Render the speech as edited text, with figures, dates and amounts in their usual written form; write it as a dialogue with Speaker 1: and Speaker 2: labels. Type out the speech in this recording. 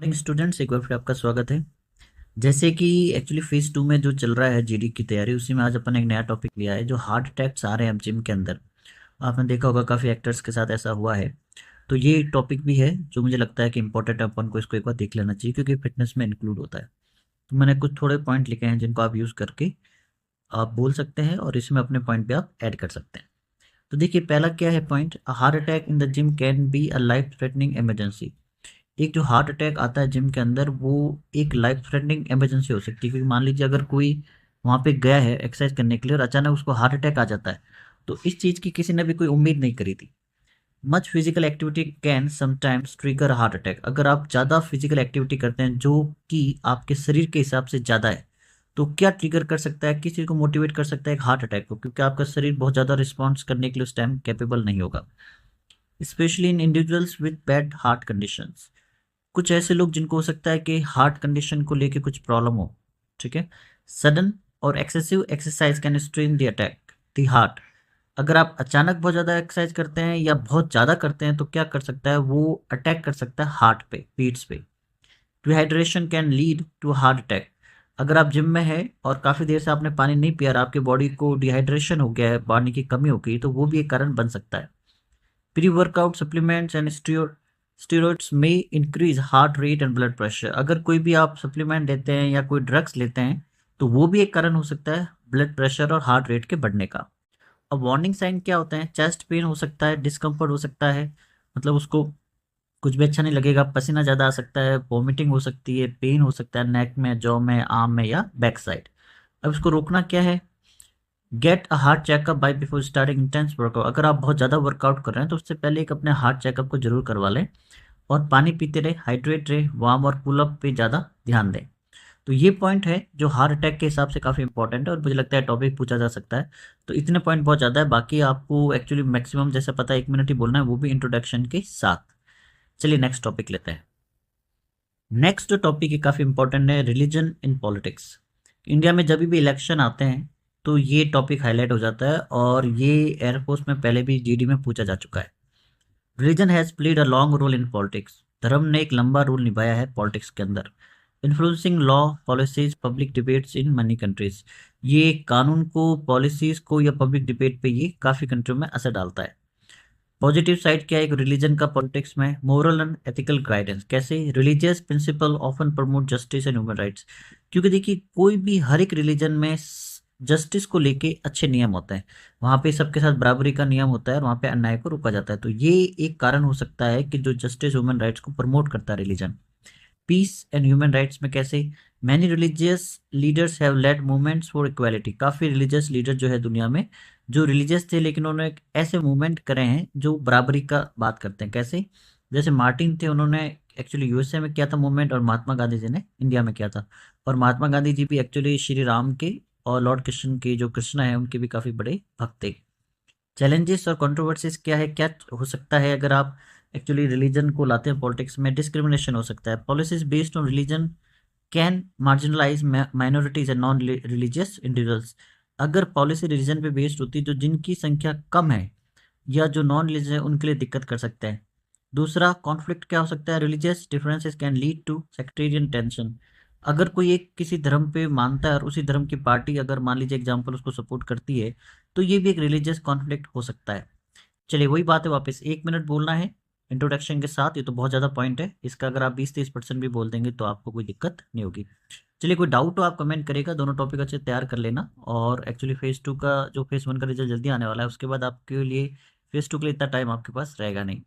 Speaker 1: Students, एक बार फिर आपका स्वागत है। जैसे कि एक्चुअली फेज 2 में जो चल रहा है जीडी की तैयारी, उसी में आज अपन एक नया टॉपिक लिया है जो हार्ट अटैक्स आ रहे हैं अब जिम के अंदर। आपने देखा होगा काफ़ी एक्टर्स के साथ ऐसा हुआ है। तो ये टॉपिक भी है जो मुझे लगता है कि इंपॉर्टेंट है, अपन को इसको एक बार देख लेना चाहिए क्योंकि फिटनेस में इंक्लूड होता है। तो मैंने कुछ थोड़े पॉइंट लिखे हैं जिनको आप यूज़ करके आप बोल सकते हैं और इसमें अपने पॉइंट भी आप ऐड कर सकते हैं। तो देखिए, पहला क्या है point, heart attack in the gym can be a life threatening emergency. एक जो हार्ट अटैक आता है जिम के अंदर, वो एक लाइफ थ्रेटनिंग इमरजेंसी हो सकती है। क्योंकि मान लीजिए अगर कोई वहाँ पे गया है एक्सरसाइज करने के लिए और अचानक उसको हार्ट अटैक आ जाता है, तो इस चीज़ की किसी ने भी कोई उम्मीद नहीं करी थी। Much physical activity can sometimes trigger heart attack. अगर आप ज़्यादा फिजिकल एक्टिविटी करते हैं जो कि आपके शरीर के हिसाब से ज़्यादा है, तो क्या ट्रिगर कर सकता है, किस चीज़ को मोटिवेट कर सकता है, एक हार्ट अटैक को, क्योंकि आपका शरीर बहुत ज़्यादा रिस्पॉन्स करने के लिए उस टाइम कैपेबल नहीं होगा। Specially in individuals with bad heart conditions. कुछ ऐसे लोग जिनको हो सकता है कि हार्ट कंडीशन को लेके कुछ प्रॉब्लम हो, ठीक है। सडन और excessive exercise can strain the attack the heart. अगर आप अचानक बहुत ज़्यादा एक्सरसाइज करते हैं या बहुत ज़्यादा करते हैं तो क्या कर सकता है, वो अटैक कर सकता है हार्ट पे, बीट्स पे। Dehydration can lead to heart attack. अगर आप जिम में हैं और काफ़ी देर से आपने पानी नहीं पिया और आपकी बॉडी को डिहाइड्रेशन हो गया है, पानी की कमी हो गई, तो वो भी एक कारण बन सकता है। Pre workout supplements and steroids में increase heart rate and blood pressure. अगर कोई भी आप सप्लीमेंट लेते हैं या कोई ड्रग्स लेते हैं, तो वो भी एक कारण हो सकता है ब्लड प्रेशर और हार्ट रेट के बढ़ने का। अब वार्निंग साइन क्या होते हैं, चेस्ट पेन हो सकता है, डिस्कम्फर्ट हो सकता है, मतलब उसको कुछ भी अच्छा नहीं लगेगा, पसीना ज़्यादा आ सकता है, वॉमिटिंग हो सकती है, पेन हो सकता है नेक में, जॉ में, आर्म में या बैक साइड। अब इसको रोकना क्या है, get a heart checkup by before starting intense workout. अगर आप बहुत ज़्यादा वर्कआउट कर रहे हैं तो उससे पहले एक अपने हार्ट चेकअप को जरूर करवा लें और पानी पीते रहे, हाइड्रेट रहे, वार्म और कूल अप पे ज़्यादा ध्यान दें। तो ये पॉइंट है जो हार्ट अटैक के हिसाब से काफ़ी इंपॉर्टेंट है और मुझे लगता है टॉपिक पूछा जा सकता है। तो इतने पॉइंट बहुत ज़्यादा है, बाकी आपको एक्चुअली मैक्सिमम जैसा पता है 1 मिनट ही बोलना है, वो भी इंट्रोडक्शन के साथ। चलिए नेक्स्ट टॉपिक लेते हैं। नेक्स्ट जो टॉपिक है काफ़ी इंपॉर्टेंट है, रिलीजन इन पॉलिटिक्स। इंडिया में जब भी इलेक्शन आते हैं तो ये टॉपिक हाईलाइट हो जाता है और ये एयरफोर्स में पहले भी जीडी में पूछा जा चुका है। Religion has played a long role in politics. धर्म ने एक लंबा रोल निभाया है पॉलिटिक्स के अंदर। Influencing law, policies, public debates in money countries. ये कानून को, पॉलिसीज को या पब्लिक डिबेट पे ये काफ़ी कंट्रियों में असर डालता है। पॉजिटिव साइड क्या है एक रिलीजन का पॉलिटिक्स में, मोरल एंड एथिकल गाइडेंस। कैसे, religious principle often promote justice and human rights. क्योंकि देखिए, कोई भी हर एक रिलीजन में जस्टिस को लेके अच्छे नियम होते हैं। वहाँ पे सबके साथ बराबरी का नियम होता है और वहाँ पे अन्याय को रोका जाता है। तो ये एक कारण हो सकता है कि जो जस्टिस ह्यूमन राइट्स को प्रमोट करता है religion. Peace and human rights में कैसे, many religious leaders have led movements for equality. काफ़ी रिलीजियस लीडर जो है दुनिया में, जो रिलीजियस थे लेकिन उन्होंने एक ऐसे मूवमेंट करे हैं जो बराबरी का बात करते हैं। कैसे, जैसे मार्टिन थे, उन्होंने एक्चुअली यूएसए में किया था मूवमेंट और महात्मा गांधी जी ने इंडिया में किया था। और महात्मा गांधी जी भी एक्चुअली श्री राम के और लॉर्ड कृष्ण के, जो कृष्णा है, उनके भी काफ़ी बड़े भक्त थे। चैलेंजेस और कंट्रोवर्सीज क्या है, क्या हो सकता है अगर आप एक्चुअली रिलीजन को लाते हैं पॉलिटिक्स में, डिस्क्रिमिनेशन हो सकता है। Policies based on religion can marginalize minorities and non religious individuals. अगर पॉलिसी रिलीजन पे बेस्ड होती है, जो जिनकी संख्या कम है या जो नॉन रिलीजियस है, उनके लिए दिक्कत कर सकते हैं। दूसरा कॉन्फ्लिक्ट क्या हो सकता है, religious differences can lead to sectarian tension. अगर कोई एक किसी धर्म पे मानता है और उसी धर्म की पार्टी अगर मान लीजिए एग्जाम्पल उसको सपोर्ट करती है, तो ये भी एक रिलीजियस कॉन्फ्लिक्ट हो सकता है। चलिए वही बात है, वापस 1 मिनट बोलना है इंट्रोडक्शन के साथ। ये तो बहुत ज़्यादा पॉइंट है, इसका अगर आप 20-30% भी बोल देंगे तो आपको कोई दिक्कत नहीं होगी। चलिए, कोई डाउट हो आप कमेंट करेगा, दोनों टॉपिक अच्छे तैयार कर लेना। और एक्चुअली फेज़ 2 का जो फेज़ 1 का रिजल्ट जल्दी आने वाला है, उसके बाद आपके लिए फेज़ 2 के लिए इतना टाइम आपके पास रहेगा नहीं।